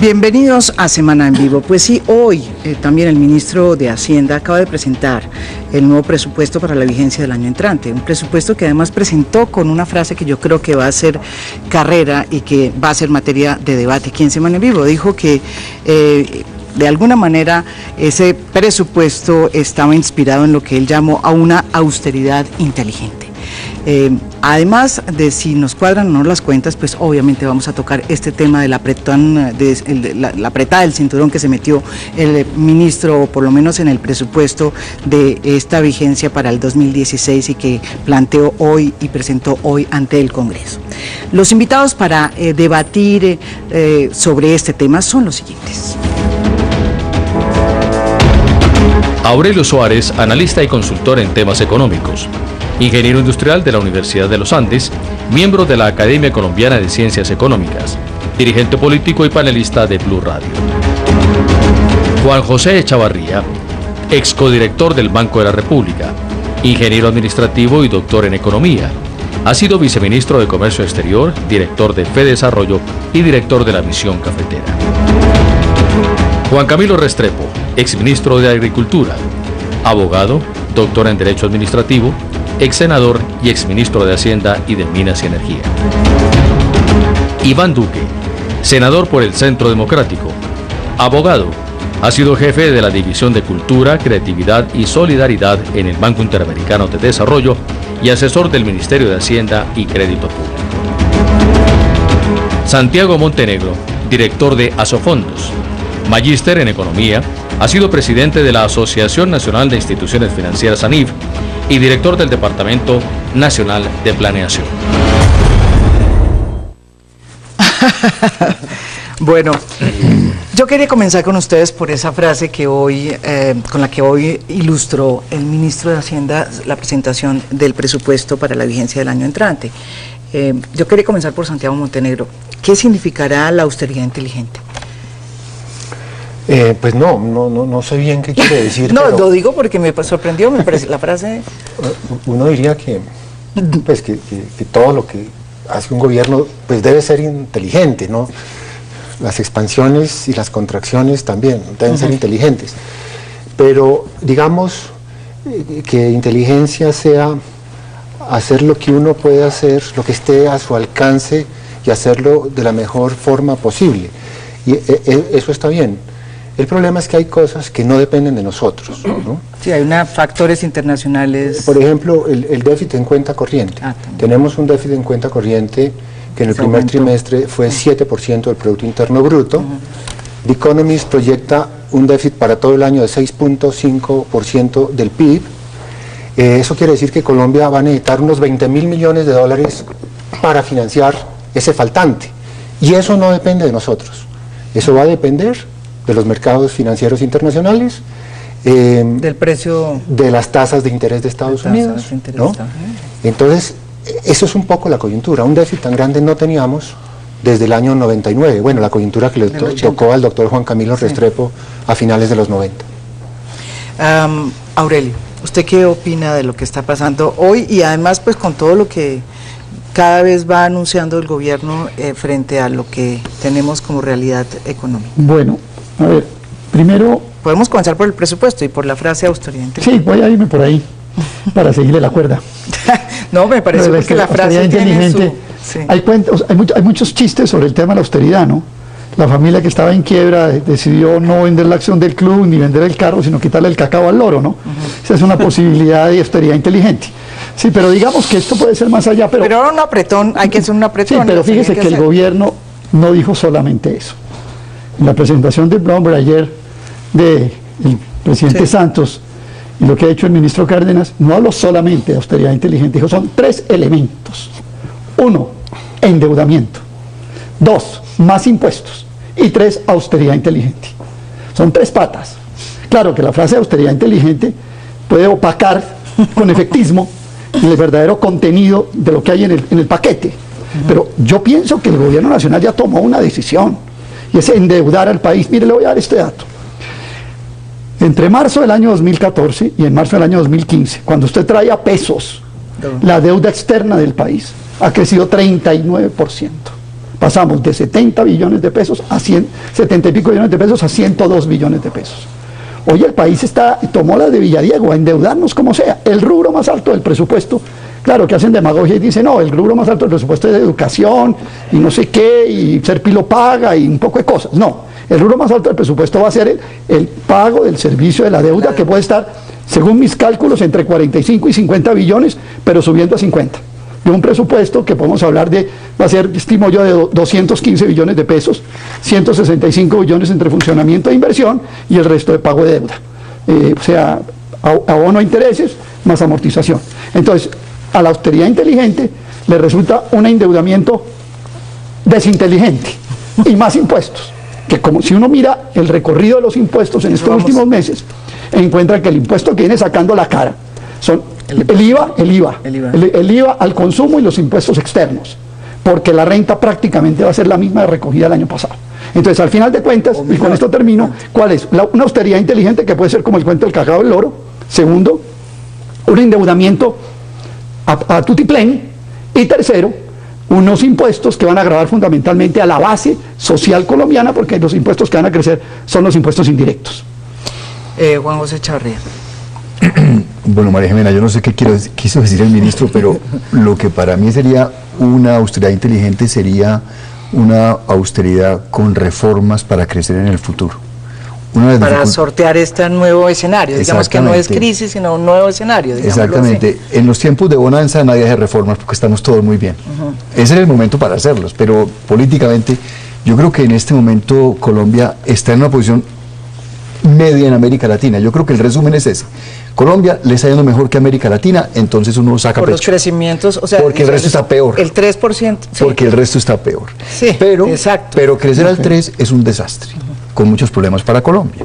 Bienvenidos a Semana en Vivo. Pues sí, hoy también el ministro de Hacienda acaba de presentar el nuevo presupuesto para la vigencia del año entrante, un presupuesto que además presentó con una frase que yo creo que va a ser carrera y que va a ser materia de debate aquí en Semana en Vivo. Dijo que de alguna manera ese presupuesto estaba inspirado en lo que él llamó a una austeridad inteligente. Además de si nos cuadran o no las cuentas, pues obviamente vamos a tocar este tema de la apretada del cinturón que se metió el ministro, o por lo menos en el presupuesto de esta vigencia para el 2016 y que planteó hoy y presentó hoy ante el Congreso. Los invitados para debatir sobre este tema son los siguientes. Aurelio Suárez, analista y consultor en temas económicos. Ingeniero industrial de la Universidad de los Andes, miembro de la Academia Colombiana de Ciencias Económicas, dirigente político y panelista de Blue Radio. Juan José Echavarría, ex codirector del Banco de la República, ingeniero administrativo y doctor en economía. Ha sido viceministro de Comercio Exterior, director de FEDesarrollo y director de la Misión Cafetera. Juan Camilo Restrepo, exministro de Agricultura, abogado, doctor en Derecho Administrativo, ex senador y exministro de Hacienda y de Minas y Energía. Iván Duque, senador por el Centro Democrático, abogado, ha sido jefe de la División de Cultura, Creatividad y Solidaridad en el Banco Interamericano de Desarrollo y asesor del Ministerio de Hacienda y Crédito Público. Santiago Montenegro, director de Asofondos, magíster en Economía, ha sido presidente de la Asociación Nacional de Instituciones Financieras ANIF y director del Departamento Nacional de Planeación. Bueno, yo quería comenzar con ustedes por esa frase que hoy, con la que hoy ilustró el ministro de Hacienda la presentación del presupuesto para la vigencia del año entrante. Yo quería comenzar por Santiago Montenegro. ¿Qué significará la austeridad inteligente? Pues no sé bien qué quiere decir. No, pero lo digo porque me sorprendió, me parece la frase. Uno diría que todo lo que hace un gobierno pues debe ser inteligente, ¿no? Las expansiones y las contracciones también deben ser inteligentes. Pero digamos que inteligencia sea hacer lo que uno puede hacer, lo que esté a su alcance y hacerlo de la mejor forma posible. Y eso está bien. El problema es que hay cosas que no dependen de nosotros, ¿no? Sí, hay factores internacionales. Por ejemplo, el déficit en cuenta corriente. Tenemos un déficit en cuenta corriente que en el primer trimestre fue 7% del Producto Interno Bruto. The Economist proyecta un déficit para todo el año de 6.5% del PIB. Eso quiere decir que Colombia va a necesitar unos 20.000 millones de dólares para financiar ese faltante. Y eso no depende de nosotros. Eso va a depender de los mercados financieros internacionales, del precio de las tasas de interés de Estados Unidos, ¿no? Entonces, eso es un poco la coyuntura. Un déficit tan grande no teníamos desde el año 99, bueno, la coyuntura que le tocó al doctor Juan Camilo Restrepo a finales de los 90. Aurelio, ¿usted qué opina de lo que está pasando hoy y además pues con todo lo que cada vez va anunciando el gobierno frente a lo que tenemos como realidad económica? Bueno, a ver, primero... Podemos comenzar por el presupuesto y por la frase austeridad inteligente. Sí, voy a irme por ahí, para seguirle la cuerda. No, me parece que la frase tiene su... Sí. Hay muchos chistes sobre el tema de la austeridad, ¿no? La familia que estaba en quiebra decidió no vender la acción del club ni vender el carro, sino quitarle el cacao al loro, ¿no? Esa es una posibilidad de austeridad inteligente. Sí, pero digamos que esto puede ser más allá. Pero un apretón, hay que hacer un apretón. Sí, pero fíjese que el gobierno no dijo solamente eso. En la presentación de Bloomberg ayer del presidente Santos y lo que ha hecho el ministro Cárdenas, no habló solamente de austeridad inteligente, dijo son 3 elementos. 1, endeudamiento. 2, más impuestos. Y 3, austeridad inteligente. Son 3 patas. Claro que la frase de austeridad inteligente puede opacar con efectismo el verdadero contenido de lo que hay en el paquete. Pero yo pienso que el gobierno nacional ya tomó una decisión, y es endeudar al país. Mire, le voy a dar este dato. Entre marzo del año 2014 y en marzo del año 2015, cuando usted trae a pesos la deuda externa del país, ha crecido 39%. Pasamos de 70 billones de pesos a 70 y pico billones de pesos a 102 billones de pesos. Hoy el país tomó la de Villadiego, a endeudarnos como sea. El rubro más alto del presupuesto, claro que hacen demagogia y dicen, no, el rubro más alto del presupuesto es de educación y no sé qué, y Serpi lo paga y un poco de cosas. No, el rubro más alto del presupuesto va a ser el pago del servicio de la deuda, que puede estar, según mis cálculos, entre 45 y 50 billones, pero subiendo a 50. De un presupuesto que podemos hablar va a ser, estimo yo, de 215 billones de pesos, 165 billones entre funcionamiento e inversión y el resto de pago de deuda. O sea, abono a intereses más amortización. Entonces, a la austeridad inteligente le resulta un endeudamiento desinteligente y más impuestos. Que como si uno mira el recorrido de los impuestos en estos últimos meses, encuentra que el impuesto que viene sacando la cara son el IVA al consumo y los impuestos externos, porque la renta prácticamente va a ser la misma de recogida del año pasado. Entonces, al final de cuentas, y con esto termino, ¿cuál es? Una austeridad inteligente que puede ser como el cuento del cacao del loro. Segundo, un endeudamiento a tutiplén. Y tercero, unos impuestos que van a agravar fundamentalmente a la base social colombiana, porque los impuestos que van a crecer son los impuestos indirectos. Juan José Chavarría. Bueno, María Jimena, yo no sé qué quiso decir el ministro, pero lo que para mí sería una austeridad inteligente sería una austeridad con reformas para crecer en el futuro. Para sortear este nuevo escenario, digamos que no es crisis, sino un nuevo escenario. Exactamente, así. En los tiempos de bonanza nadie hace reformas porque estamos todos muy bien. Ese es el momento para hacerlos, pero políticamente yo creo que en este momento Colombia está en una posición media en América Latina. Yo creo que el resumen es ese. Colombia le está yendo mejor que América Latina, entonces uno saca por pecho. Los crecimientos, o sea, porque el resto está peor. El 3%. Sí. Porque el resto está peor. Sí, pero crecer al 3 es un desastre, con muchos problemas para Colombia.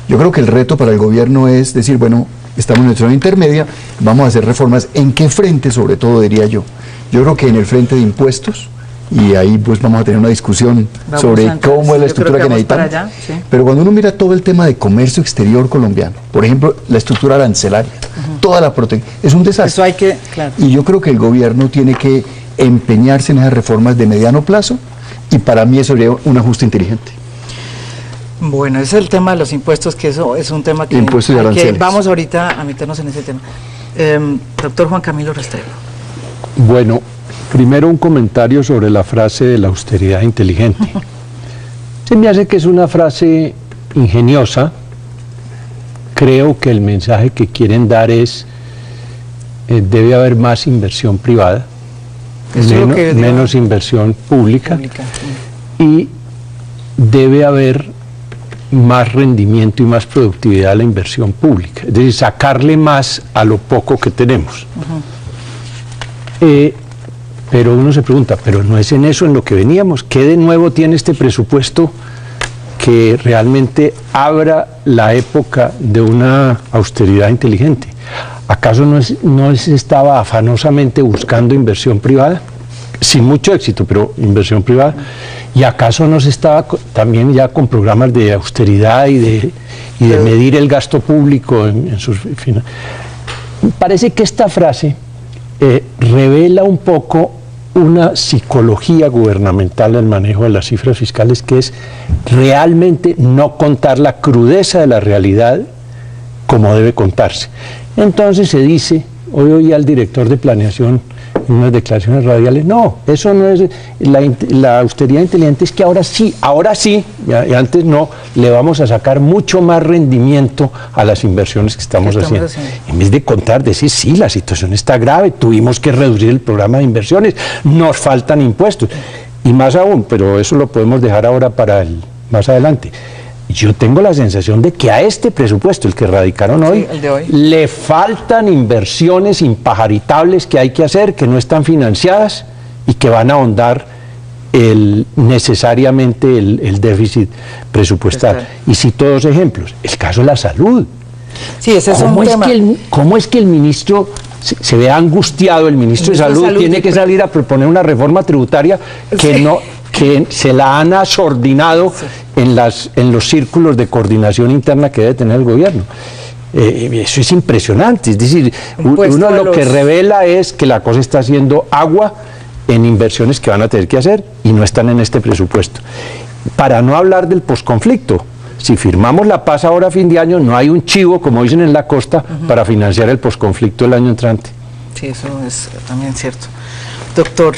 Yo creo que el reto para el gobierno es decir, bueno, estamos en una situación intermedia, vamos a hacer reformas. ¿En qué frente, sobre todo, diría yo? Yo creo que en el frente de impuestos, y ahí pues vamos a tener una discusión sobre cómo es la estructura que necesitamos. Sí. Pero cuando uno mira todo el tema de comercio exterior colombiano, por ejemplo, la estructura arancelaria, toda la protección, es un desastre. Eso hay que, claro. Y yo creo que el gobierno tiene que empeñarse en esas reformas de mediano plazo, y para mí eso sería un ajuste inteligente. Bueno, ese es el tema de los impuestos, que eso es un tema que, impuestos y aranceles. Vamos ahorita a meternos en ese tema. Doctor Juan Camilo Restrepo. Bueno, primero un comentario sobre la frase de la austeridad inteligente. Se me hace que es una frase ingeniosa. Creo que el mensaje que quieren dar es debe haber más inversión privada, menos inversión pública. Y debe haber más rendimiento y más productividad a la inversión pública, es decir, sacarle más a lo poco que tenemos. Pero uno se pregunta, ¿pero no es en eso en lo que veníamos? ¿Qué de nuevo tiene este presupuesto que realmente abra la época de una austeridad inteligente? ¿Acaso no se estaba afanosamente buscando inversión privada? Sin mucho éxito, pero inversión privada. ¿Y acaso no se estaba también ya con programas de austeridad y de medir el gasto público en sus finanzas? Parece que esta frase revela un poco una psicología gubernamental del manejo de las cifras fiscales, que es realmente no contar la crudeza de la realidad como debe contarse. Entonces se dice, hoy oí al director de planeación en unas declaraciones radiales, no, eso no es la austeridad inteligente, es que ahora sí, y antes no, le vamos a sacar mucho más rendimiento a las inversiones que estamos haciendo. En vez de contar, decir, sí, la situación está grave, tuvimos que reducir el programa de inversiones, nos faltan impuestos, y más aún, pero eso lo podemos dejar ahora para más adelante. Yo tengo la sensación de que a este presupuesto, el que radicaron hoy, el de hoy, le faltan inversiones impajaritables que hay que hacer, que no están financiadas y que van a ahondar necesariamente el déficit presupuestal. Y cito dos ejemplos. El caso de la salud. Sí, ese es un tema. ¿Cómo es que el ministro se ve angustiado, el ministro de Salud tiene que salir a proponer una reforma tributaria que se la han asordinado en los círculos de coordinación interna que debe tener el gobierno? Eso es impresionante, es decir, uno lo que revela es que la cosa está haciendo agua en inversiones que van a tener que hacer y no están en este presupuesto. Para no hablar del posconflicto, si firmamos la paz ahora a fin de año, no hay un chivo, como dicen en la costa, para financiar el posconflicto el año entrante. Sí, eso es también cierto. Doctor.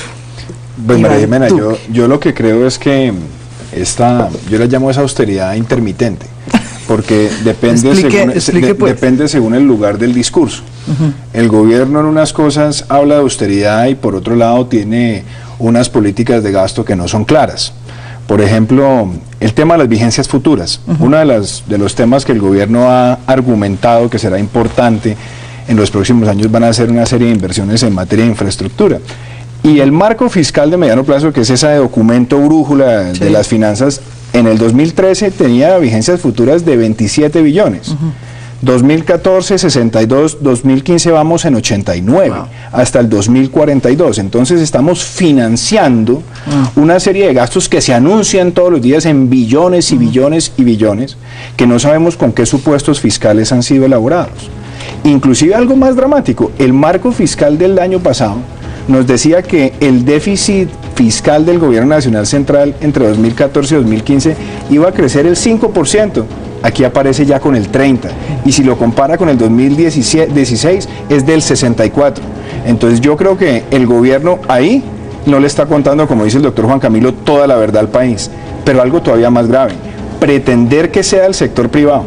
Pues María Jimena, yo lo que creo es que yo la llamo esa austeridad intermitente, porque depende según el lugar del discurso. El gobierno en unas cosas habla de austeridad y por otro lado tiene unas políticas de gasto que no son claras. Por ejemplo, el tema de las vigencias futuras, uno de los temas que el gobierno ha argumentado que será importante en los próximos años van a ser una serie de inversiones en materia de infraestructura. Y el marco fiscal de mediano plazo, que es ese documento brújula de las finanzas, en el 2013 tenía vigencias futuras de 27 billones. 2014, 62, 2015 vamos en 89, hasta el 2042. Entonces estamos financiando una serie de gastos que se anuncian todos los días en billones y billones y billones, que no sabemos con qué supuestos fiscales han sido elaborados. Inclusive algo más dramático, el marco fiscal del año pasado nos decía que el déficit fiscal del Gobierno Nacional Central entre 2014 y 2015 iba a crecer el 5%. Aquí aparece ya con el 30%, y si lo compara con el 2016 es del 64%. Entonces yo creo que el gobierno ahí no le está contando, como dice el doctor Juan Camilo, toda la verdad al país, pero algo todavía más grave, pretender que sea el sector privado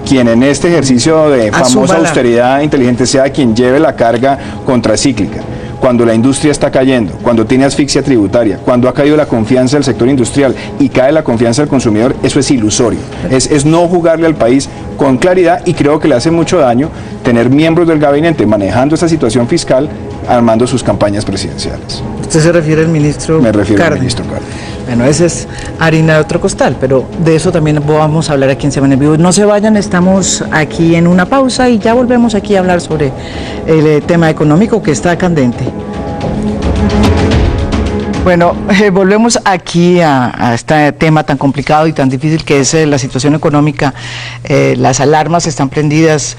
quien en este ejercicio de famosa austeridad inteligente sea quien lleve la carga contracíclica, cuando la industria está cayendo, cuando tiene asfixia tributaria, cuando ha caído la confianza del sector industrial y cae la confianza del consumidor, eso es ilusorio, es no jugarle al país con claridad, y creo que le hace mucho daño tener miembros del gabinete manejando esta situación fiscal, armando sus campañas presidenciales. ¿Usted se refiere al ministro Me refiero Cárdenas? al ministro Cárdenas. Bueno, esa es harina de otro costal, pero de eso también vamos a hablar aquí en Semana en Vivo. No se vayan, estamos aquí en una pausa y ya volvemos aquí a hablar sobre el tema económico que está candente. Bueno, volvemos aquí a este tema tan complicado y tan difícil que es la situación económica. Las alarmas están prendidas,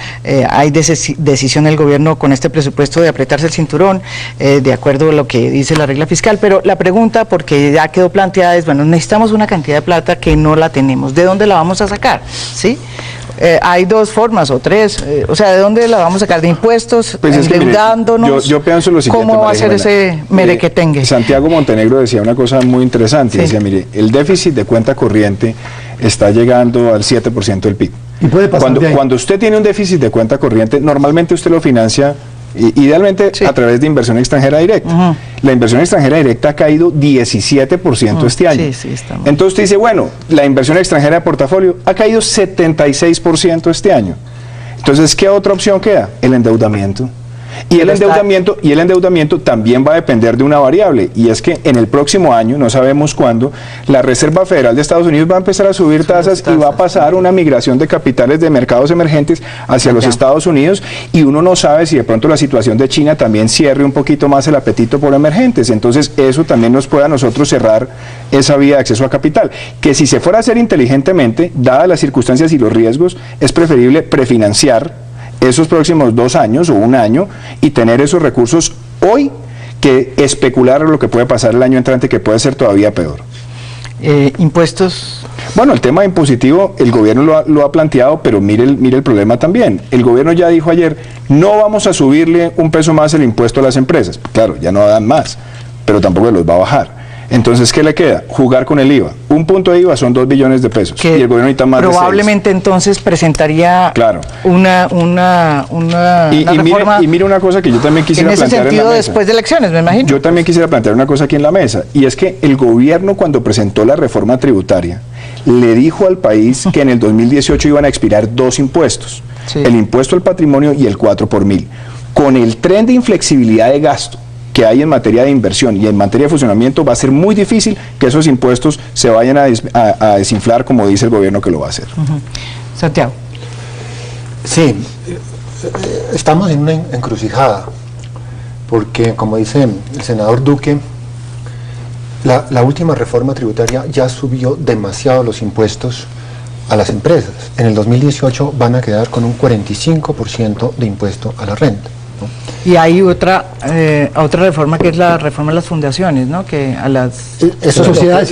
hay decisión del gobierno con este presupuesto de apretarse el cinturón, de acuerdo a lo que dice la regla fiscal, pero la pregunta, porque ya quedó planteada, es, bueno, necesitamos una cantidad de plata que no la tenemos, ¿de dónde la vamos a sacar? ¿Sí? Hay dos formas o tres, o sea, ¿de dónde la vamos a sacar? ¿De impuestos? Pues ¿endeudándonos? Mire, yo pienso lo siguiente. ¿Cómo va a ser ese merequetengue? Santiago Montenegro decía una cosa muy interesante, sí. Decía, mire, el déficit de cuenta corriente está llegando al 7% del PIB. Y puede pasar cuando usted tiene un déficit de cuenta corriente, normalmente usted lo financia idealmente a través de inversión extranjera directa. La inversión extranjera directa ha caído 17% este año. Entonces usted dice, bueno, la inversión extranjera de portafolio ha caído 76% este año. Entonces, ¿qué otra opción queda? El endeudamiento. Y el endeudamiento también va a depender de una variable, y es que en el próximo año, no sabemos cuándo, la Reserva Federal de Estados Unidos va a empezar a subir tasas y va a pasar una migración de capitales de mercados emergentes hacia los Estados Unidos, y uno no sabe si de pronto la situación de China también cierre un poquito más el apetito por emergentes. Entonces eso también nos puede a nosotros cerrar esa vía de acceso a capital, que si se fuera a hacer inteligentemente, dadas las circunstancias y los riesgos, es preferible prefinanciar esos próximos 2 años o 1 año y tener esos recursos hoy que especular lo que puede pasar el año entrante, que puede ser todavía peor. ¿Impuestos? Bueno, el tema impositivo, el gobierno lo ha planteado, pero mire el problema también. El gobierno ya dijo ayer, no vamos a subirle un peso más el impuesto a las empresas. Claro, ya no dan más, pero tampoco los va a bajar. Entonces, ¿qué le queda? Jugar con el IVA. Un punto de IVA son 2 billones de pesos. Y el gobierno necesita más probablemente de 6. Entonces presentaría una reforma. Y mire una cosa que yo también quisiera plantear en la mesa. En ese sentido, después de elecciones, me imagino. Yo también quisiera plantear una cosa aquí en la mesa, y es que el gobierno, cuando presentó la reforma tributaria, le dijo al país que en el 2018 iban a expirar 2 impuestos. Sí. El impuesto al patrimonio y el 4 por mil. Con el tren de inflexibilidad de gasto que hay en materia de inversión y en materia de funcionamiento, va a ser muy difícil que esos impuestos se vayan a desinflar como dice el gobierno que lo va a hacer. Santiago. Sí, estamos en una encrucijada, porque como dice el senador Duque, la última reforma tributaria ya subió demasiado los impuestos a las empresas. En el 2018 van a quedar con un 45% de impuesto a la renta, ¿no? Y hay otra reforma que es la reforma de las fundaciones, ¿no? Que a las sociedades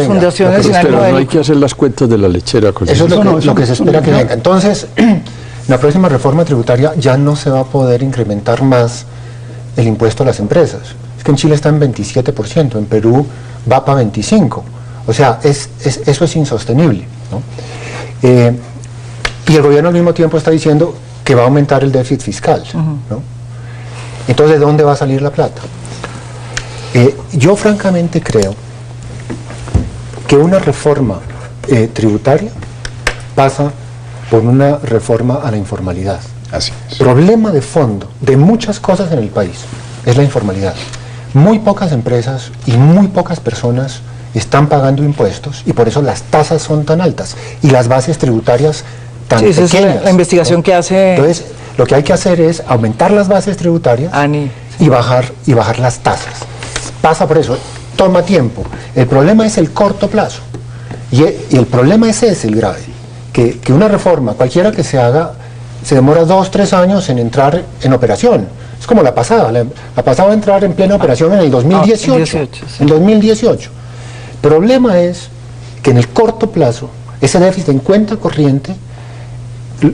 fundaciones sin ánimo de lucro. No hay que hacer las cuentas de la lechera con eso. Eso es lo que se espera que venga. Entonces, la próxima reforma tributaria ya no se va a poder incrementar más el impuesto a las empresas. Es que en Chile está en 27%, en Perú va para 25%. O sea, eso es insostenible, ¿no? Y el gobierno al mismo tiempo está diciendo que va a aumentar el déficit fiscal, ¿no? Entonces, ¿de dónde va a salir la plata? Yo francamente creo que una reforma tributaria pasa por una reforma a la informalidad. Así es. El problema de fondo de muchas cosas en el país es la informalidad. Muy pocas empresas y muy pocas personas están pagando impuestos y por eso las tasas son tan altas y las bases tributarias tan pequeñas. Esa es la investigación que hace. Entonces, lo que hay que hacer es aumentar las bases tributarias y bajar las tasas. Pasa por eso, toma tiempo. El problema es el corto plazo y el problema es ese, el grave, que una reforma, cualquiera que se haga, se demora 2-3 años en entrar en operación. Es como la pasada va a entrar en plena operación en el 2018. En 2018. El problema es que en el corto plazo, ese déficit en cuenta corriente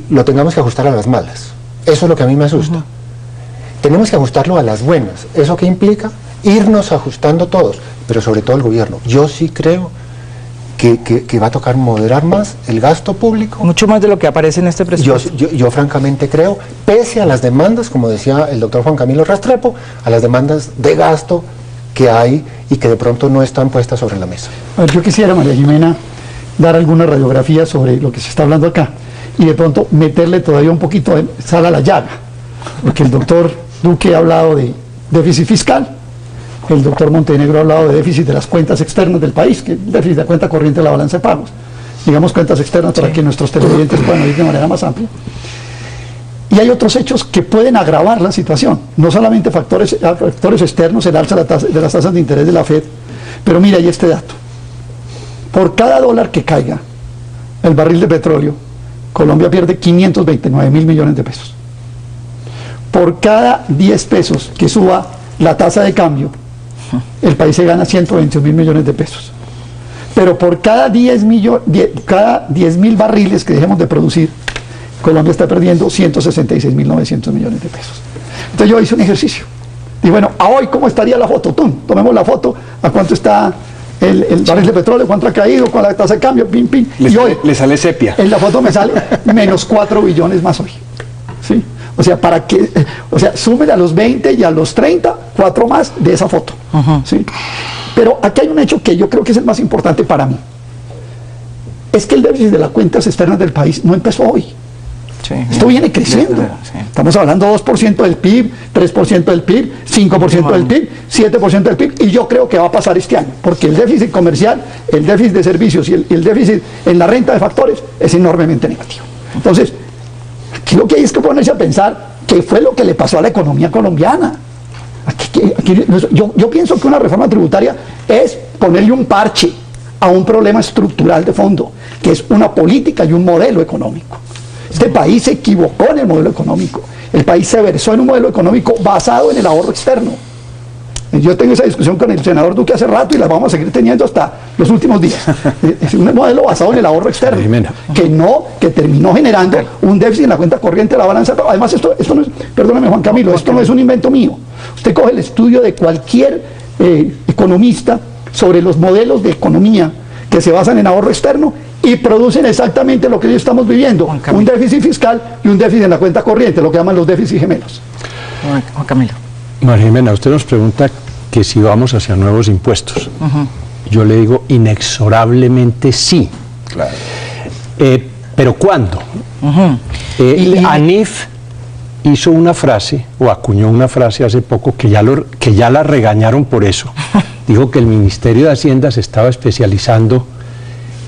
lo tengamos que ajustar a las malas. Eso es lo que a mí me asusta. Tenemos que ajustarlo a las buenas. ¿Eso qué implica? Irnos ajustando todos, pero sobre todo el gobierno. Yo sí creo que va a tocar moderar más el gasto público. Mucho más de lo que aparece en este presupuesto. Yo francamente creo, pese a las demandas, como decía el doctor Juan Camilo Restrepo, a las demandas de gasto que hay y que de pronto no están puestas sobre la mesa. A ver, yo quisiera, María Jimena, dar alguna radiografía sobre lo que se está hablando acá y de pronto meterle todavía un poquito de sal a la llaga, porque el doctor Duque ha hablado de déficit fiscal, el doctor Montenegro ha hablado de déficit de las cuentas externas del país, que es déficit de cuenta corriente de la balanza de pagos, digamos cuentas externas para que nuestros televidentes puedan oír de manera más amplia. Y hay otros hechos que pueden agravar la situación, no solamente factores externos, el alza de las tasas de interés de la FED, pero mira, hay este dato. Por cada dólar que caiga el barril de petróleo, Colombia pierde 529.000 millones de pesos. Por cada 10 pesos que suba la tasa de cambio, el país se gana 121.000 millones de pesos. Pero por cada 10.000 barriles que dejemos de producir, Colombia está perdiendo 166.900 millones de pesos. Entonces yo hice un ejercicio. Y bueno, a hoy, ¿cómo estaría la foto? Tomemos la foto, a cuánto está el barril de petróleo, cuánto ha caído, con la tasa de cambio, pim, pim. Le sale sepia. En la foto me sale menos 4 billones más hoy. ¿Sí? O sea, súmele a los 20 y a los 30, 4 más de esa foto. ¿Sí? Pero aquí hay un hecho que yo creo que es el más importante para mí. Es que el déficit de las cuentas externas del país no empezó hoy. Sí, esto viene creciendo. Sí. Estamos hablando 2% del PIB, 3% del PIB, 5% del PIB, 7% del PIB, y yo creo que va a pasar este año, porque el déficit comercial, el déficit de servicios y el déficit en la renta de factores es enormemente negativo. Entonces, aquí lo que hay es que ponerse a pensar qué fue lo que le pasó a la economía colombiana. Yo pienso que una reforma tributaria es ponerle un parche a un problema estructural de fondo, que es una política y un modelo económico. Este país se equivocó en el modelo económico. El país se versó en un modelo económico basado en el ahorro externo. Yo tengo esa discusión con el senador Duque hace rato y la vamos a seguir teniendo hasta los últimos días. Es un modelo basado en el ahorro externo, que terminó generando un déficit en la cuenta corriente de la balanza. Además, esto no es, perdóname Juan Camilo, esto no es un invento mío. Usted coge el estudio de cualquier economista sobre los modelos de economía que se basan en ahorro externo y producen exactamente lo que hoy estamos viviendo, un déficit fiscal y un déficit en la cuenta corriente, lo que llaman los déficits gemelos. Juan Camilo. María Jimena, usted nos pregunta que si vamos hacia nuevos impuestos. Yo le digo inexorablemente sí. Claro. ¿Pero cuándo? ANIF hizo una frase, o acuñó una frase hace poco, que ya la regañaron por eso. Dijo que el Ministerio de Hacienda se estaba especializando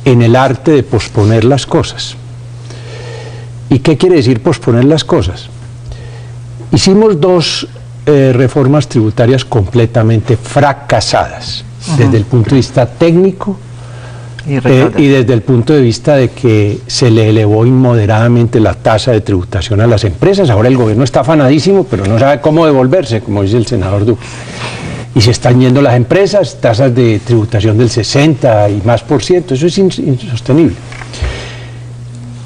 en el arte de posponer las cosas. ¿Y qué quiere decir posponer las cosas? Hicimos 2 reformas tributarias completamente fracasadas desde el punto de vista técnico, y desde el punto de vista de que se le elevó inmoderadamente la tasa de tributación a las empresas. Ahora el gobierno está afanadísimo, pero no sabe cómo devolverse, como dice el senador Duque. Y se están yendo las empresas, tasas de tributación del 60 y más %, eso es insostenible.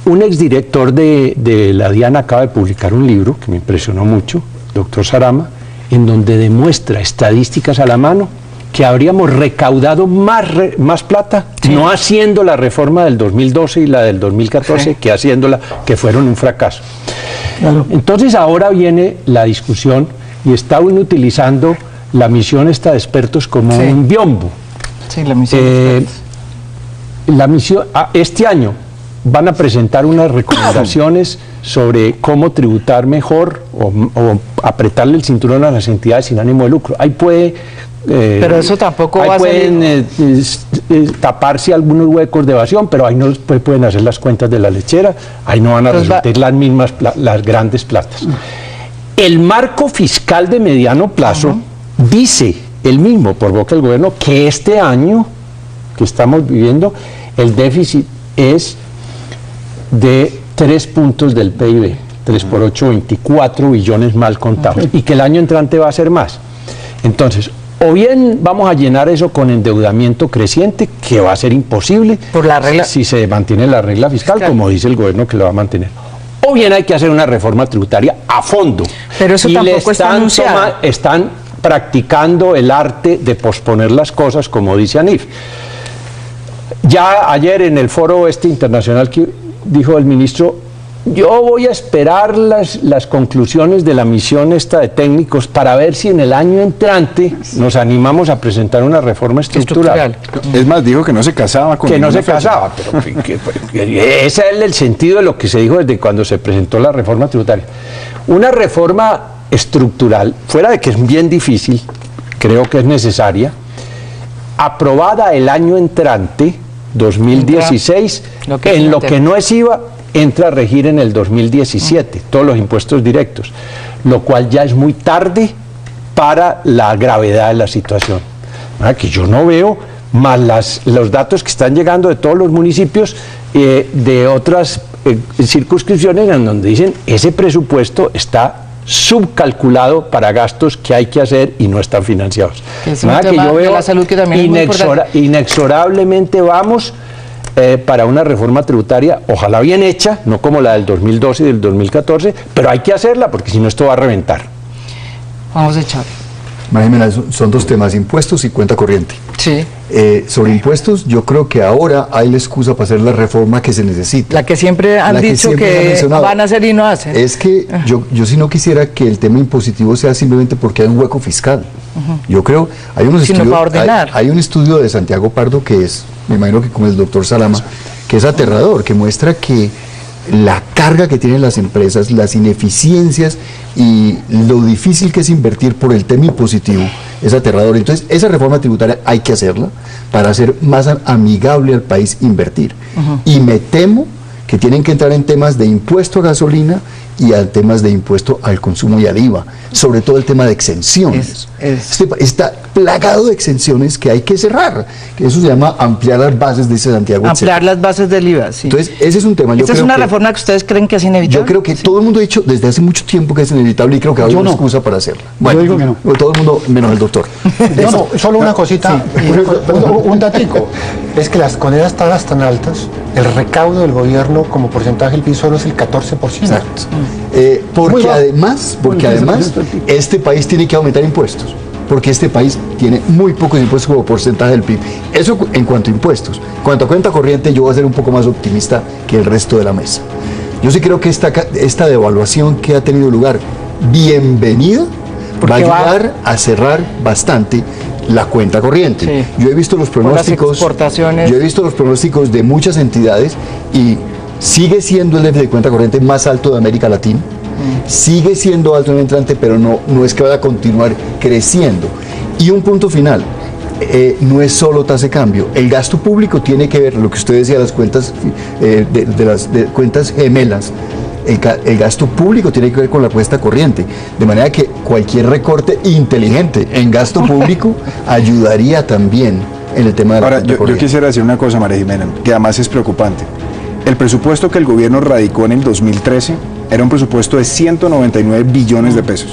Un exdirector de la DIAN acaba de publicar un libro que me impresionó mucho, doctor Sarama, en donde demuestra estadísticas a la mano que habríamos recaudado más plata, no haciendo la reforma del 2012 y la del 2014, que haciéndola, que fueron un fracaso. Claro. Entonces ahora viene la discusión y está uno utilizando la misión esta de expertos como un biombo. Sí, la misión de expertos. La misión, este año van a presentar unas recomendaciones sobre cómo tributar mejor o apretarle el cinturón a las entidades sin ánimo de lucro. Ahí puede... pero eso tampoco va a pueden taparse algunos huecos de evasión, pero ahí no pueden hacer las cuentas de la lechera, ahí no van a resultar las mismas, las grandes platas. El marco fiscal de mediano plazo dice el mismo, por boca del gobierno, que este año que estamos viviendo, el déficit es de 3 puntos del PIB, 3 por 8, 24 billones mal contados, y que el año entrante va a ser más. Entonces, o bien vamos a llenar eso con endeudamiento creciente, que va a ser imposible por la regla, si se mantiene la regla fiscal, como dice el gobierno que lo va a mantener. O bien hay que hacer una reforma tributaria a fondo. Pero eso tampoco está anunciado. Están practicando el arte de posponer las cosas, como dice ANIF. Ya ayer en el foro internacional que dijo el ministro, yo voy a esperar las conclusiones de la misión esta de técnicos para ver si en el año entrante nos animamos a presentar una reforma estructural. Es más, dijo que no se casaba con... Que no se casaba, pero ese es el sentido de lo que se dijo desde cuando se presentó la reforma tributaria. Una reforma estructural, fuera de que es bien difícil, creo que es necesaria, aprobada el año entrante, 2016, en lo que no es IVA, entra a regir en el 2017, todos los impuestos directos, lo cual ya es muy tarde para la gravedad de la situación. Que yo no veo, más los datos que están llegando de todos los municipios, de otras circunscripciones, en donde dicen ese presupuesto está subcalculado para gastos que hay que hacer y no están financiados. Es un tema de la salud que también es muy importante. Inexorablemente vamos para una reforma tributaria, ojalá bien hecha, no como la del 2012 y del 2014, pero hay que hacerla porque si no esto va a reventar. Vamos a echar. María Jimena, son dos temas, impuestos y cuenta corriente. Sí. Sobre impuestos, yo creo que ahora hay la excusa para hacer la reforma que se necesita. La que siempre han dicho que van a hacer y no hacen. Es que yo sí no quisiera que el tema impositivo sea simplemente porque hay un hueco fiscal. Yo creo, hay unos estudios, hay un estudio de Santiago Pardo que es, me imagino que con el doctor Salama, que es aterrador, que muestra que la carga que tienen las empresas, las ineficiencias y lo difícil que es invertir por el tema impositivo es aterrador. Entonces, esa reforma tributaria hay que hacerla para hacer más amigable al país invertir. Y me temo que tienen que entrar en temas de impuesto a gasolina y a temas de impuesto al consumo y al IVA, sobre todo el tema de exenciones. Está plagado de exenciones que hay que cerrar, que eso se llama ampliar las bases, dice Santiago. Ampliar las bases del IVA, sí. Entonces, ese es un tema. ¿Esta es una reforma que ustedes creen que es inevitable? Yo creo que todo el mundo ha dicho desde hace mucho tiempo que es inevitable y creo que hay una excusa para hacerla. Bueno, yo digo que no. Todo el mundo, menos el doctor. No, solo una cosita, un datico. Es que las con esas tasas tan altas, el recaudo del gobierno como porcentaje del PIB solo es el 14%. Exacto. Porque además, este país tiene que aumentar impuestos. Porque este país tiene muy pocos impuestos como porcentaje del PIB. Eso en cuanto a impuestos. En cuanto a cuenta corriente, yo voy a ser un poco más optimista que el resto de la mesa. Yo sí creo que esta devaluación que ha tenido lugar, bienvenida, va a ayudar a cerrar bastante la cuenta corriente. Sí. Yo he visto los pronósticos, de muchas entidades y sigue siendo el déficit de cuenta corriente más alto de América Latina. Sigue siendo alto en el entrante, pero no es que vaya a continuar creciendo. Y un punto final, no es solo tasa de cambio. El gasto público tiene que ver, lo que usted decía, las cuentas de cuentas gemelas. El gasto público tiene que ver con la cuenta corriente, de manera que cualquier recorte inteligente en gasto público ayudaría también en el tema de la Ahora, yo quisiera decir una cosa, María Jimena, que además es preocupante. El presupuesto que el gobierno radicó en el 2013 era un presupuesto de 199 billones de pesos.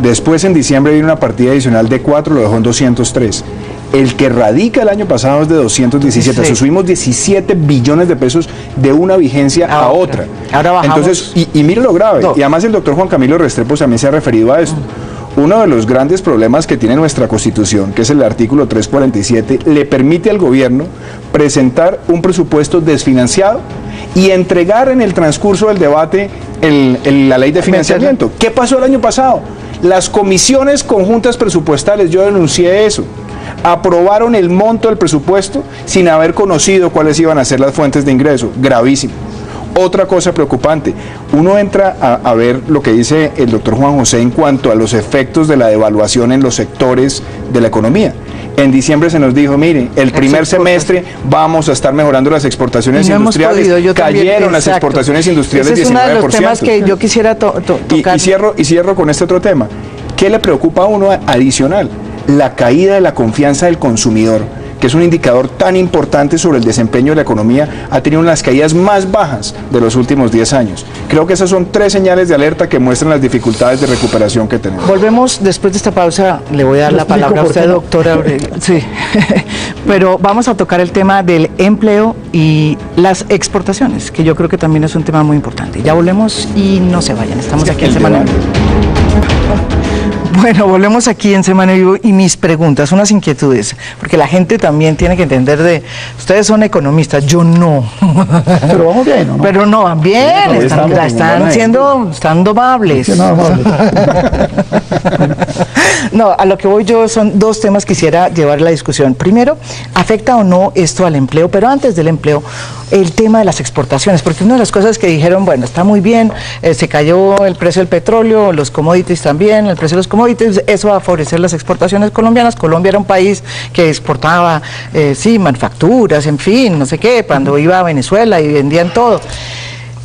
Después, en diciembre, vino una partida adicional de 4, lo dejó en 203. El que radica el año pasado es de 217. Sí. Subimos 17 billones de pesos de una vigencia a otra. Ahora bajamos. Entonces, y mire lo grave. No. Y además el doctor Juan Camilo Restrepo también se ha referido a esto. Uno de los grandes problemas que tiene nuestra Constitución, que es el artículo 347, le permite al gobierno presentar un presupuesto desfinanciado y entregar en el transcurso del debate la ley de financiamiento. ¿Qué pasó el año pasado? Las comisiones conjuntas presupuestales, yo denuncié eso, aprobaron el monto del presupuesto sin haber conocido cuáles iban a ser las fuentes de ingreso. Gravísimo. Otra cosa preocupante, uno entra a ver lo que dice el doctor Juan José en cuanto a los efectos de la devaluación en los sectores de la economía. En diciembre se nos dijo, mire, el primer semestre vamos a estar mejorando las exportaciones industriales, cayeron las exportaciones industriales 19%. Ese es uno de los temas que yo quisiera tocar. Y cierro con este otro tema. ¿Qué le preocupa a uno adicional? La caída de la confianza del consumidor, que es un indicador tan importante sobre el desempeño de la economía, ha tenido las caídas más bajas de los últimos 10 años. Creo que esas son 3 señales de alerta que muestran las dificultades de recuperación que tenemos. Volvemos después de esta pausa, le voy a dar la palabra a usted, doctora Aurelio. Sí, pero vamos a tocar el tema del empleo y las exportaciones, que yo creo que también es un tema muy importante. Ya volvemos y no se vayan, estamos aquí en Semana Vivo. Bueno, volvemos aquí en Semana Vivo y mis preguntas, unas inquietudes, porque la gente también tiene que entender ustedes son economistas, yo no. Pero vamos bien, ¿no? Pero no, van bien, están domables. No, a lo que voy yo son 2 temas que quisiera llevar a la discusión. Primero, ¿afecta o no esto al empleo? Pero antes del empleo, el tema de las exportaciones, porque una de las cosas que dijeron, bueno, está muy bien, se cayó el precio del petróleo, los commodities también, el precio de los commodities, eso va a favorecer las exportaciones colombianas. Colombia era un país que exportaba, manufacturas, en fin, no sé qué, cuando iba a Venezuela y vendían todo.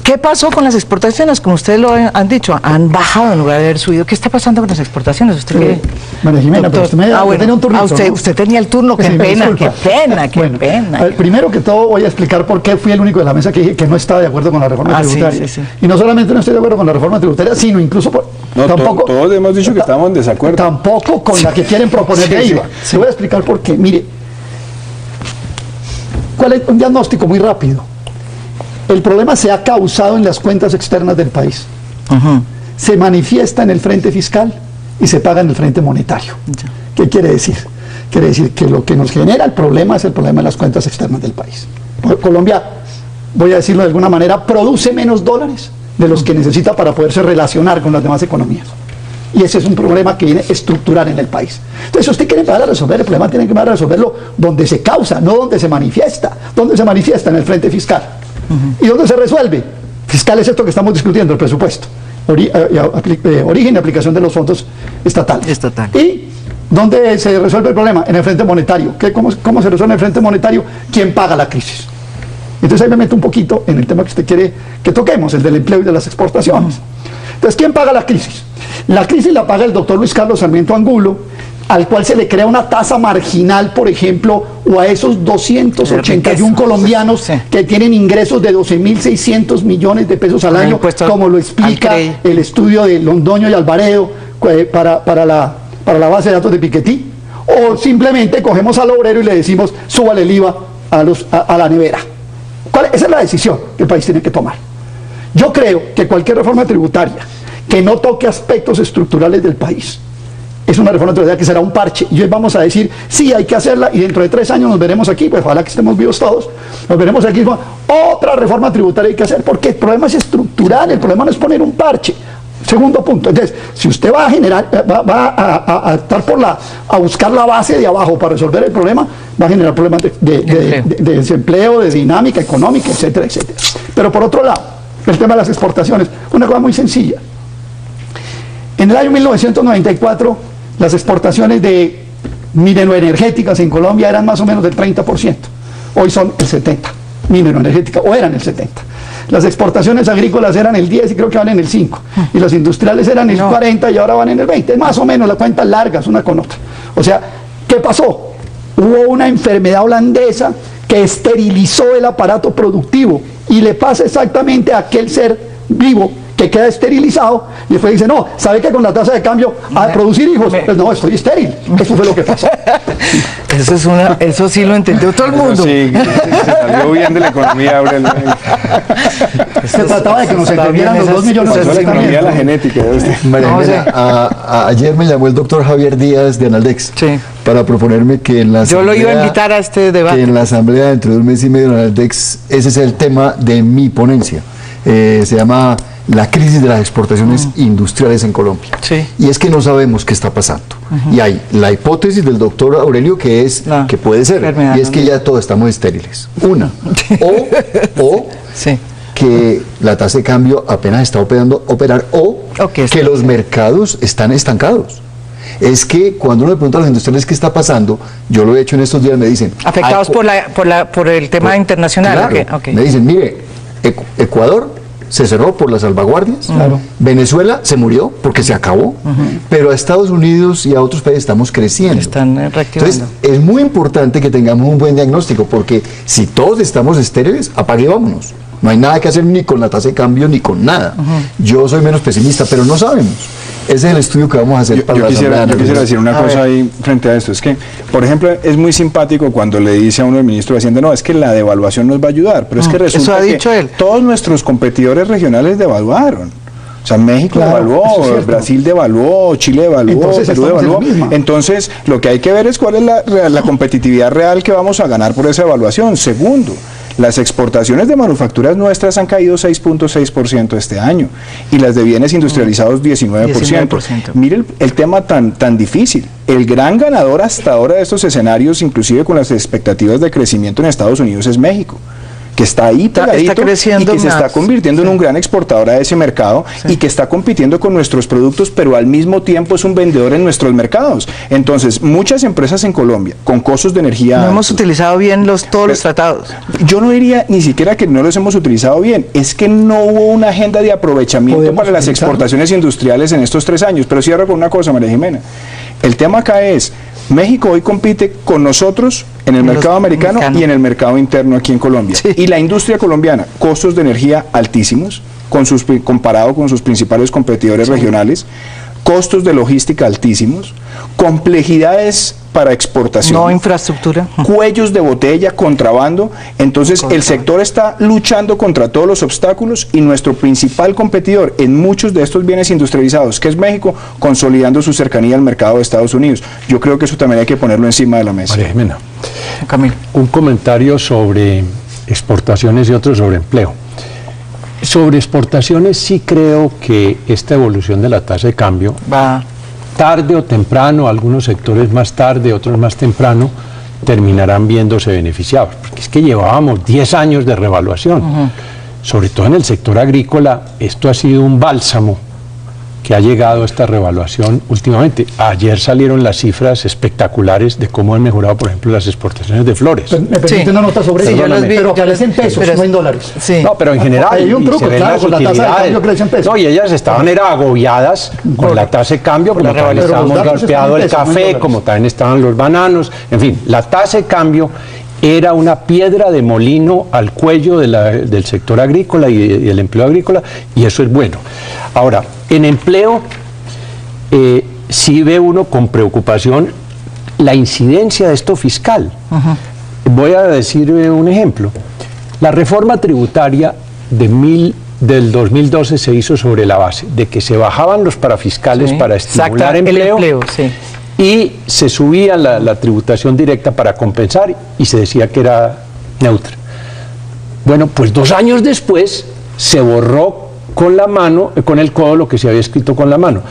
¿Qué pasó con las exportaciones? Como ustedes lo han dicho, han bajado en lugar de haber subido. ¿Qué está pasando con las exportaciones? ¿Usted María Jimena, pero usted me tenía un turno. Usted tenía el turno, qué pena. A ver, primero que todo voy a explicar por qué fui el único de la mesa que dije que no estaba de acuerdo con la reforma tributaria. Sí. Y no solamente no estoy de acuerdo con la reforma tributaria, sino incluso tampoco. Todos hemos dicho que estamos en desacuerdo. Tampoco con la que quieren proponer de IVA. Se voy a explicar por qué. Mire, ¿cuál es un diagnóstico muy rápido? El problema se ha causado en las cuentas externas del país. Se manifiesta en el frente fiscal y se paga en el frente monetario. ¿Qué quiere decir? Quiere decir que lo que nos genera el problema es el problema de las cuentas externas del país. Colombia, voy a decirlo de alguna manera, produce menos dólares de los que necesita para poderse relacionar con las demás economías. Y ese es un problema que viene estructural en el país. Entonces, si usted quiere empezar a resolver el problema, tiene que empezar a resolverlo donde se causa, no donde se manifiesta. ¿Dónde se manifiesta? En el frente fiscal. ¿Y dónde se resuelve? Fiscal es esto que estamos discutiendo, el presupuesto. Origen y aplicación de los fondos estatales. ¿Y dónde se resuelve el problema? En el frente monetario. ¿Cómo se resuelve el frente monetario? ¿Quién paga la crisis? Entonces ahí me meto un poquito en el tema que usted quiere que toquemos, el del empleo y de las exportaciones. Entonces, ¿quién paga la crisis? La crisis la paga el doctor Luis Carlos Sarmiento Angulo, al cual se le crea una tasa marginal, por ejemplo, o a esos 281 colombianos que tienen ingresos de 12.600 millones de pesos al año, como lo explica el estudio de Londoño y Alvarado para la base de datos de Piketty. O simplemente cogemos al obrero y le decimos, súbale el IVA a la nevera. Esa es la decisión que el país tiene que tomar. Yo creo que cualquier reforma tributaria que no toque aspectos estructurales del país es una reforma tributaria que será un parche, y hoy vamos a decir, sí, hay que hacerla, y dentro de 3 años nos veremos aquí, pues ojalá que estemos vivos todos, nos veremos aquí, otra reforma tributaria hay que hacer, porque el problema es estructural, el problema no es poner un parche. Segundo punto, entonces, si usted va a generar, va a estar a buscar la base de abajo para resolver el problema, va a generar problemas de desempleo, de dinámica económica, etcétera, etcétera. Pero por otro lado, el tema de las exportaciones, una cosa muy sencilla. En el año 1994, las exportaciones de mineroenergéticas en Colombia eran más o menos del 30%. Hoy son el 70%, mineroenergética, o eran el 70%. Las exportaciones agrícolas eran el 10% y creo que van en el 5%. Y las industriales eran el 40% y ahora van en el 20%. Es más o menos, la cuenta larga, es una con otra. O sea, ¿qué pasó? Hubo una enfermedad holandesa que esterilizó el aparato productivo y le pasa exactamente a aquel ser vivo que queda esterilizado y después dice, no, ¿sabe que con la tasa de cambio a producir hijos? Pues no, estoy estéril. Eso fue lo que pasó. Eso sí lo entendió todo el mundo. Sí, se salió bien de la economía, Aurelio. Se trataba de que nos entendieran los 2 millones de la economía de la genética. María Jimena, ayer me llamó el doctor Javier Díaz de Analdex para proponerme que en la asamblea, yo lo iba a invitar a este debate. Que en la asamblea dentro de 1 mes y medio de Analdex, ese es el tema de mi ponencia. Se llama la crisis de las exportaciones industriales en Colombia. Y es que no sabemos qué está pasando. Y hay la hipótesis del doctor Aurelio que es que puede ser, y es que ya todos estamos estériles. Una. O que la tasa de cambio apenas está operar o que los mercados están estancados. Es que cuando uno le pregunta a los industriales qué está pasando, yo lo he hecho en estos días, me dicen... Afectados por el tema internacional. Claro, me dicen, mire, Ecuador se cerró por las salvaguardias, Venezuela se murió porque se acabó, pero a Estados Unidos y a otros países estamos creciendo. Están reactivando. Entonces, es muy importante que tengamos un buen diagnóstico, porque si todos estamos estériles, apague y vámonos. No hay nada que hacer ni con la tasa de cambio ni con nada. Yo soy menos pesimista, pero no sabemos. Ese es el estudio que vamos a hacer para la asamblea. Yo quisiera decir una cosa ahí frente a esto. Es que, por ejemplo, es muy simpático cuando le dice a uno el ministro de Hacienda, no, es que la devaluación nos va a ayudar. Pero es que resulta que todos nuestros competidores regionales devaluaron. O sea, México devaluó, Brasil devaluó, Chile devaluó, Perú devaluó. Entonces, lo que hay que ver es cuál es la competitividad real que vamos a ganar por esa devaluación. Segundo, las exportaciones de manufacturas nuestras han caído 6.6% este año y las de bienes industrializados 19%. Mire el tema tan difícil. El gran ganador hasta ahora de estos escenarios, inclusive con las expectativas de crecimiento en Estados Unidos, es México, que está ahí pegadito y que se está convirtiendo en un gran exportador a ese mercado y que está compitiendo con nuestros productos, pero al mismo tiempo es un vendedor en nuestros mercados. Entonces, muchas empresas en Colombia, con costos de energía... No hemos utilizado bien todos los tratados. Yo no diría ni siquiera que no los hemos utilizado bien, es que no hubo una agenda de aprovechamiento para las exportaciones industriales en estos 3 años. Pero cierro con una cosa, María Jimena. El tema acá es, México hoy compite con nosotros en el mercado americano y en el mercado interno aquí en Colombia. Y la industria colombiana, costos de energía altísimos, comparado con sus principales competidores regionales, costos de logística altísimos, complejidades para exportación, no infraestructura, cuellos de botella, contrabando. Entonces el sector está luchando contra todos los obstáculos y nuestro principal competidor en muchos de estos bienes industrializados, que es México, consolidando su cercanía al mercado de Estados Unidos. Yo creo que eso también hay que ponerlo encima de la mesa. María Jimena, un comentario sobre exportaciones y otro sobre empleo. Sobre exportaciones sí creo que esta evolución de la tasa de cambio va tarde o temprano, algunos sectores más tarde, otros más temprano, terminarán viéndose beneficiados, porque es que llevábamos 10 años de revaluación, sobre todo en el sector agrícola. Esto ha sido un bálsamo que ha llegado a esta revaluación últimamente. Ayer salieron las cifras espectaculares de cómo han mejorado, por ejemplo, las exportaciones de flores. Me permite una nota sobre eso, pero aparece en pesos, no en dólares. No, pero en general, hay un truco, claro, con la tasa de cambio crece en pesos. No, y ellas estaban agobiadas con la tasa de cambio, como también estábamos golpeado el café, como también estaban los bananos, en fin, la tasa de cambio era una piedra de molino al cuello del sector agrícola y el empleo agrícola, y eso es bueno. Ahora, en empleo, sí ve uno con preocupación la incidencia de esto fiscal. Voy a decir un ejemplo. La reforma tributaria del 2012 se hizo sobre la base de que se bajaban los parafiscales para estimular empleo, y se subía la tributación directa para compensar y se decía que era neutra. Bueno, pues 2 años después se borró con el codo lo que se había escrito con la mano.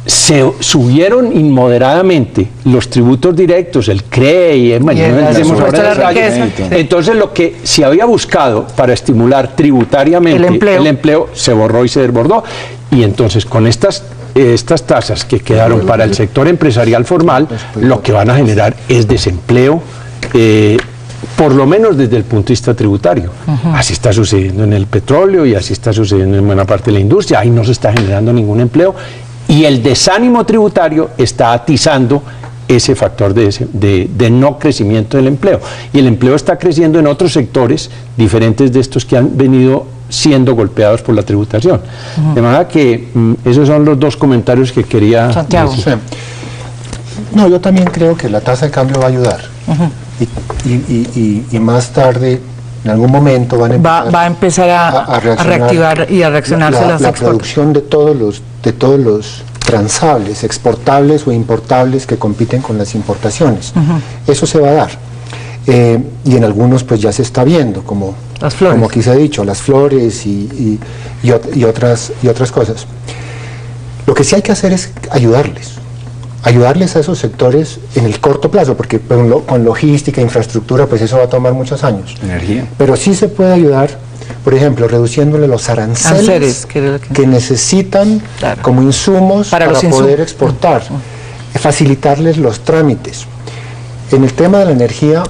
Se subieron inmoderadamente los tributos directos, el CRE, entonces lo que se había buscado para estimular tributariamente el empleo se borró y se desbordó, y entonces con estas tasas que quedaron para el sector empresarial formal, lo que van a generar es desempleo, por lo menos desde el punto de vista tributario. Así está sucediendo en el petróleo y así está sucediendo en buena parte de la industria. Ahí no se está generando ningún empleo y el desánimo tributario está atizando ese factor de no crecimiento del empleo. Y el empleo está creciendo en otros sectores diferentes de estos que han venido siendo golpeados por la tributación. De manera que esos son los dos comentarios que quería Santiago. decir. No, yo también creo que la tasa de cambio va a ayudar. Y más tarde, en algún momento, van a empezar a reactivar y a reaccionarse la producción de todos los transables, exportables o importables que compiten con las importaciones. Eso se va a dar. Y en algunos pues ya se está viendo, como aquí se ha dicho, las flores y otras cosas. Lo que sí hay que hacer es ayudarles a esos sectores en el corto plazo, porque con logística, infraestructura, pues eso va a tomar muchos años. Energía. Pero sí se puede ayudar, por ejemplo, reduciéndole los aranceles que necesitan como insumos para poder exportar, facilitarles los trámites. En el tema de la energía,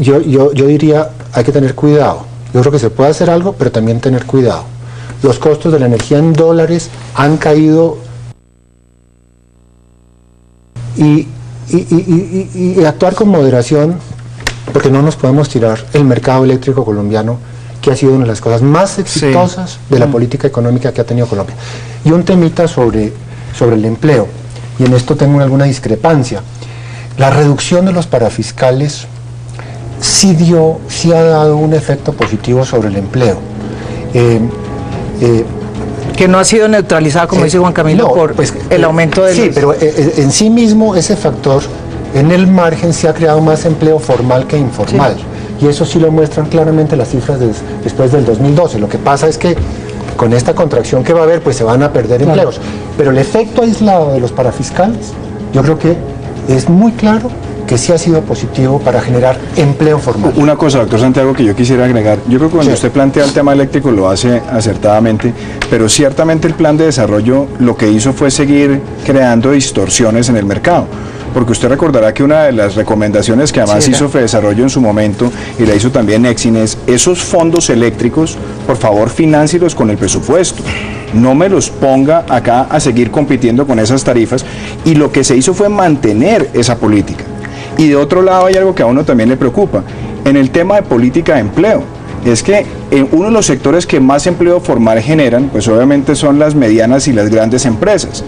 yo diría, hay que tener cuidado. Yo creo que se puede hacer algo, pero también tener cuidado. Los costos de la energía en dólares han caído y actuar con moderación, porque no nos podemos tirar el mercado eléctrico colombiano, que ha sido una de las cosas más exitosas de la política económica que ha tenido Colombia. Y un temita sobre el empleo, y en esto tengo alguna discrepancia. La reducción de los parafiscales sí ha dado un efecto positivo sobre el empleo. Que no ha sido neutralizada, como dice Juan Camilo, por el aumento de... Sí, pero en sí mismo ese factor, en el margen, se ha creado más empleo formal que informal. Y eso sí lo muestran claramente las cifras después del 2012. Lo que pasa es que con esta contracción que va a haber, pues se van a perder empleos. Pero el efecto aislado de los parafiscales, yo creo que es muy claro que sí ha sido positivo para generar empleo formal. Una cosa, doctor Santiago, que yo quisiera agregar. Yo creo que cuando usted plantea el tema eléctrico lo hace acertadamente, pero ciertamente el plan de desarrollo lo que hizo fue seguir creando distorsiones en el mercado. Porque usted recordará que una de las recomendaciones que además hizo Fedesarrollo en su momento, y la hizo también Exines, esos fondos eléctricos, por favor, financielos con el presupuesto. No me los ponga acá a seguir compitiendo con esas tarifas. Y lo que se hizo fue mantener esa política. Y de otro lado hay algo que a uno también le preocupa. En el tema de política de empleo, es que uno de los sectores que más empleo formal generan, pues obviamente son las medianas y las grandes empresas.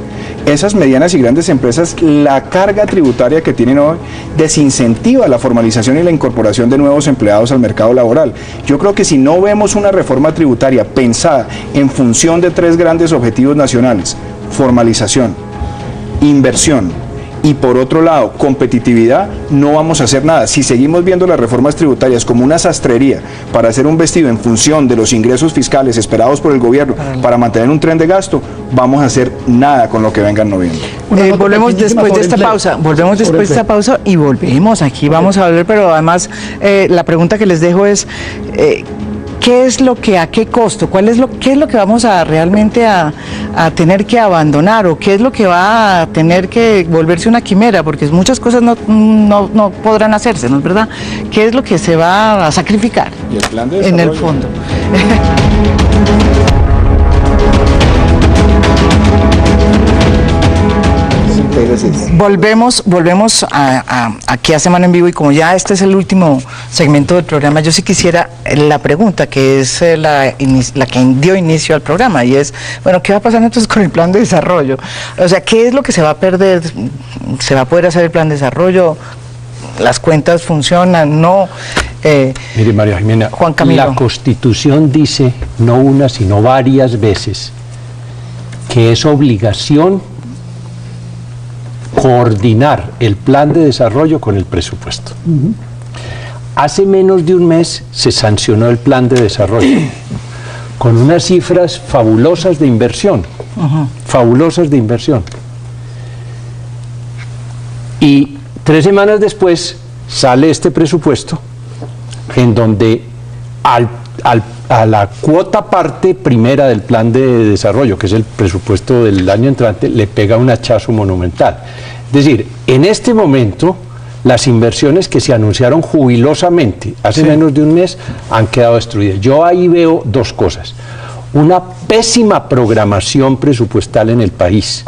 Esas medianas y grandes empresas, la carga tributaria que tienen hoy desincentiva la formalización y la incorporación de nuevos empleados al mercado laboral. Yo creo que si no vemos una reforma tributaria pensada en función de 3 grandes objetivos nacionales: formalización, inversión y por otro lado, competitividad, no vamos a hacer nada. Si seguimos viendo las reformas tributarias como una sastrería para hacer un vestido en función de los ingresos fiscales esperados por el gobierno para mantener un tren de gasto, vamos a hacer nada con lo que venga en noviembre. Volvemos después de esta pausa, y volvemos. Aquí vamos a volver, pero además la pregunta que les dejo es... ¿qué es lo que, a qué costo? ¿Qué es lo que vamos a realmente a tener que abandonar? ¿O qué es lo que va a tener que volverse una quimera? Porque muchas cosas no podrán hacerse, ¿no es verdad? ¿Qué es lo que se va a sacrificar ¿Y el plan de en el fondo? Volvemos aquí a Semana en Vivo, y como ya este es el último segmento del programa, yo sí quisiera la pregunta que es la que dio inicio al programa, y es, bueno, ¿qué va a pasar entonces con el plan de desarrollo? O sea, ¿qué es lo que se va a perder? ¿Se va a poder hacer el plan de desarrollo? ¿Las cuentas funcionan? ¿No? Mire, María Jimena, Juan Camilo. La Constitución dice, no una, sino varias veces, que es obligación coordinar el plan de desarrollo con el presupuesto. Hace menos de un mes se sancionó el plan de desarrollo con unas cifras fabulosas de inversión, fabulosas de inversión. Y 3 semanas después sale este presupuesto en donde a la cuota parte primera del plan de desarrollo, que es el presupuesto del año entrante, le pega un hachazo monumental. Es decir, en este momento, las inversiones que se anunciaron jubilosamente hace menos de un mes han quedado destruidas. Yo ahí veo 2 cosas. Una pésima programación presupuestal en el país,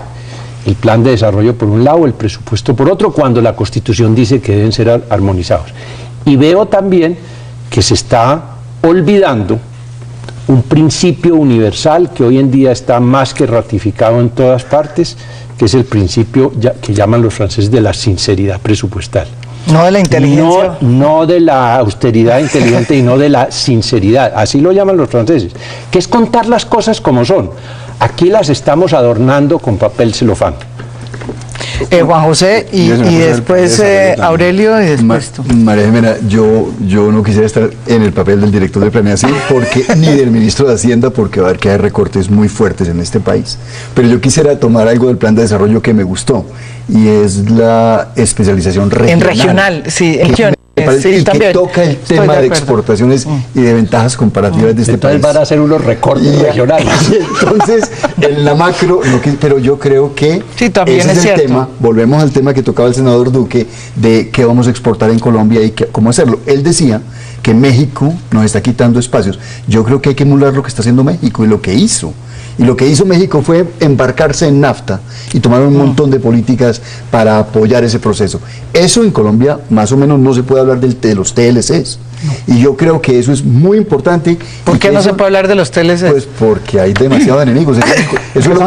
el plan de desarrollo por un lado, el presupuesto por otro, cuando la Constitución dice que deben ser armonizados. Y veo también que se está olvidando un principio universal que hoy en día está más que ratificado en todas partes, que es el principio que llaman los franceses de la sinceridad presupuestal. No de la inteligencia. No de la austeridad inteligente y no de la sinceridad, así lo llaman los franceses, que es contar las cosas como son. Aquí las estamos adornando con papel celofán. Juan José y después Aurelio y después tú. María Jimena, yo no quisiera estar en el papel del director de planeación ni del ministro de Hacienda, porque va a haber que hay recortes muy fuertes en este país. Pero yo quisiera tomar algo del plan de desarrollo que me gustó, y es la especialización regional. En regional, sí, y que toca el tema de exportaciones y de ventajas comparativas de este país. Entonces van a hacer unos recortes regionales. Entonces, en la macro, pero yo creo que sí, también ese es el cierto. tema. Volvemos al tema que tocaba el senador Duque, de qué vamos a exportar en Colombia y cómo hacerlo. Él decía que México nos está quitando espacios. Yo creo que hay que emular lo que está haciendo México y lo que hizo. Y lo que hizo México fue embarcarse en NAFTA y tomar un montón de políticas para apoyar ese proceso. Eso en Colombia más o menos no se puede hablar de los TLCs. No. Y yo creo que eso es muy importante. ¿Por qué no se puede hablar de los TLCs? Pues porque hay demasiados enemigos. Eso es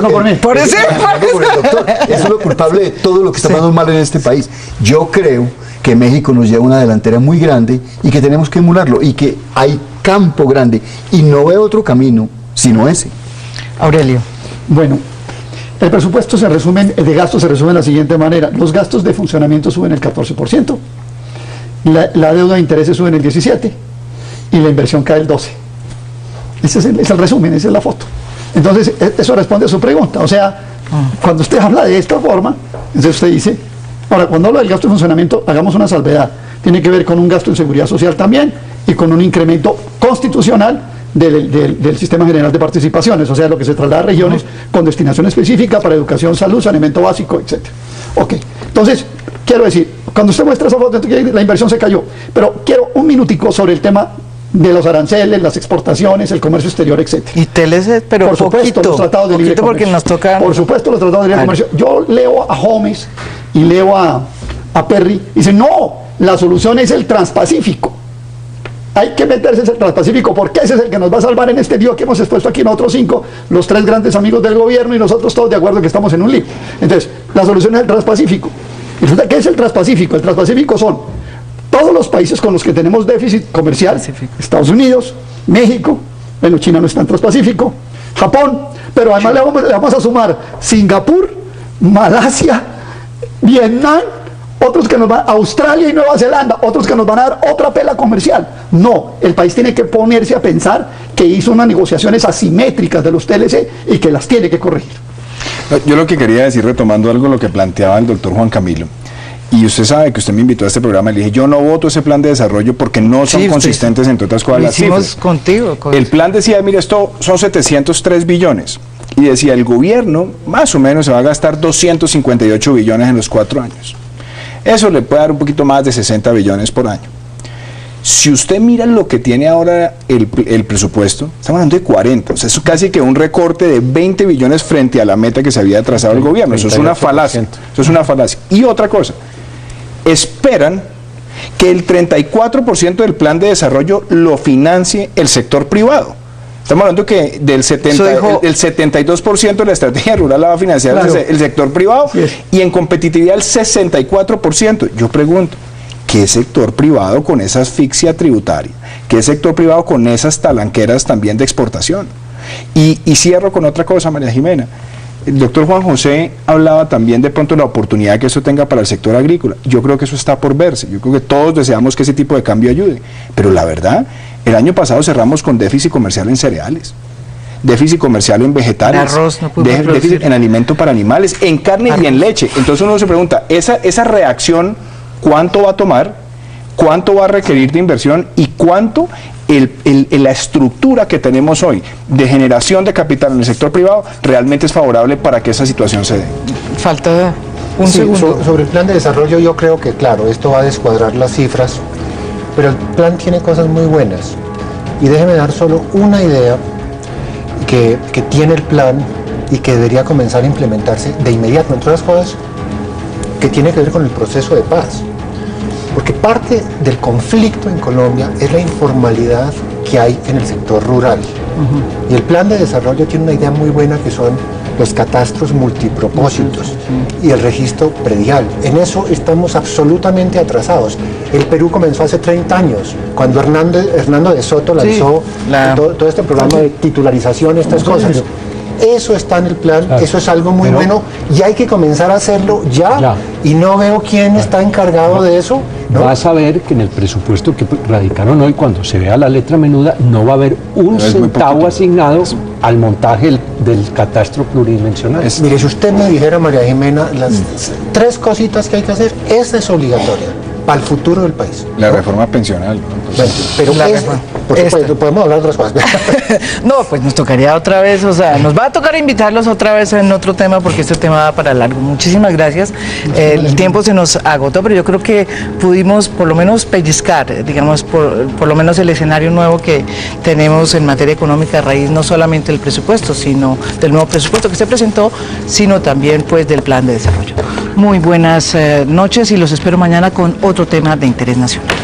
lo culpable de todo lo que está pasando mal en este país. Yo creo que México nos lleva una delantera muy grande y que tenemos que emularlo y que hay campo grande y no veo otro camino sino ese. Aurelio. Bueno, el presupuesto de gastos se resume de la siguiente manera. Los gastos de funcionamiento suben el 14%, la deuda de intereses sube el 17% y la inversión cae el 12%. Ese es el resumen, esa es la foto. Entonces, eso responde a su pregunta. O sea, cuando usted habla de esta forma, entonces usted dice, ahora, cuando habla del gasto de funcionamiento, hagamos una salvedad. Tiene que ver con un gasto en seguridad social también y con un incremento constitucional del Sistema General de Participaciones, o sea, lo que se traslada a regiones con destinación específica para educación, salud, saneamiento básico, etc. Ok, entonces, quiero decir, cuando usted muestra esa foto, la inversión se cayó, pero quiero un minutico sobre el tema de los aranceles, las exportaciones, el comercio exterior, etc. Y TLC, pero por supuesto, los tratados de libre comercio. Porque nos tocan... Por supuesto, los tratados de libre comercio. Yo leo a Holmes y leo a Perry, y dicen, no, la solución es el Transpacífico. Hay que meterse en el Transpacífico porque ese es el que nos va a salvar en este lío que hemos expuesto aquí nosotros 5, los 3 grandes amigos del gobierno y nosotros todos de acuerdo que estamos en un lío. Entonces, la solución es el Transpacífico. Y resulta que es el Transpacífico. El Transpacífico son todos los países con los que tenemos déficit comercial, Estados Unidos, México, bueno, China no está en Transpacífico, Japón, pero además le vamos a sumar Singapur, Malasia, Vietnam, otros que nos van a Australia y Nueva Zelanda, otros que nos van a dar otra pela comercial. No, el país tiene que ponerse a pensar que hizo unas negociaciones asimétricas de los TLC y que las tiene que corregir. Yo lo que quería decir, retomando algo de lo que planteaba el doctor Juan Camilo, y usted sabe que usted me invitó a este programa y le dije, yo no voto ese plan de desarrollo porque no son consistentes, entre otras cosas, las cifras. Contigo. El plan decía, mire, esto son 703 billones. Y decía, el gobierno más o menos se va a gastar 258 billones en los 4 años. Eso le puede dar un poquito más de 60 billones por año. Si usted mira lo que tiene ahora el presupuesto, estamos hablando de 40, o sea, es casi que un recorte de 20 billones frente a la meta que se había trazado el gobierno. Eso es una falacia. Eso es una falacia. Y otra cosa, esperan que el 34% del plan de desarrollo lo financie el sector privado. Estamos hablando que del 72% de la estrategia rural la va a financiar el sector privado, y en competitividad el 64%. Yo pregunto, ¿qué sector privado con esa asfixia tributaria? ¿Qué sector privado con esas talanqueras también de exportación? Y cierro con otra cosa, María Jimena. El doctor Juan José hablaba también de pronto de la oportunidad que eso tenga para el sector agrícola. Yo creo que eso está por verse. Yo creo que todos deseamos que ese tipo de cambio ayude. Pero la verdad, el año pasado cerramos con déficit comercial en cereales, déficit comercial en vegetales, arroz, no déficit en alimento para animales, en carne y en leche. Entonces uno se pregunta, esa reacción, ¿cuánto va a tomar? ¿Cuánto va a requerir de inversión? ¿Y cuánto la estructura que tenemos hoy de generación de capital en el sector privado realmente es favorable para que esa situación se dé? Falta un segundo. Sobre el plan de desarrollo, yo creo que, claro, esto va a descuadrar las cifras, pero el plan tiene cosas muy buenas. Y déjeme dar solo una idea que tiene el plan y que debería comenzar a implementarse de inmediato, entre otras cosas, que tiene que ver con el proceso de paz. Porque parte del conflicto en Colombia es la informalidad que hay en el sector rural. Y el plan de desarrollo tiene una idea muy buena que son los catastros multipropósitos y el registro predial. En eso estamos absolutamente atrasados. El Perú comenzó hace 30 años, cuando Hernando de Soto lanzó todo este programa de titularización, estas cosas. Eso está en el plan, eso es algo muy bueno y hay que comenzar a hacerlo ya. Y no veo quién está encargado de eso. ¿No? Vas a ver que en el presupuesto que radicaron hoy, cuando se vea la letra menuda, no va a haber un centavo asignado al montaje del catastro pluridimensional. Mire, si usted me dijera, María Jimena, las 3 cositas que hay que hacer, esa es obligatoria para el futuro del país. La reforma pensional. Bueno, pero por supuesto, podemos hablar de otras cosas. No, pues nos tocaría otra vez, o sea, nos va a tocar invitarlos otra vez en otro tema porque este tema va para largo. Muchísimas gracias. El tiempo se nos agotó, pero yo creo que pudimos por lo menos pellizcar, digamos, por lo menos el escenario nuevo que tenemos en materia económica a raíz no solamente del presupuesto, sino del nuevo presupuesto que se presentó, sino también pues del plan de desarrollo. Muy buenas noches y los espero mañana con otro tema de interés nacional.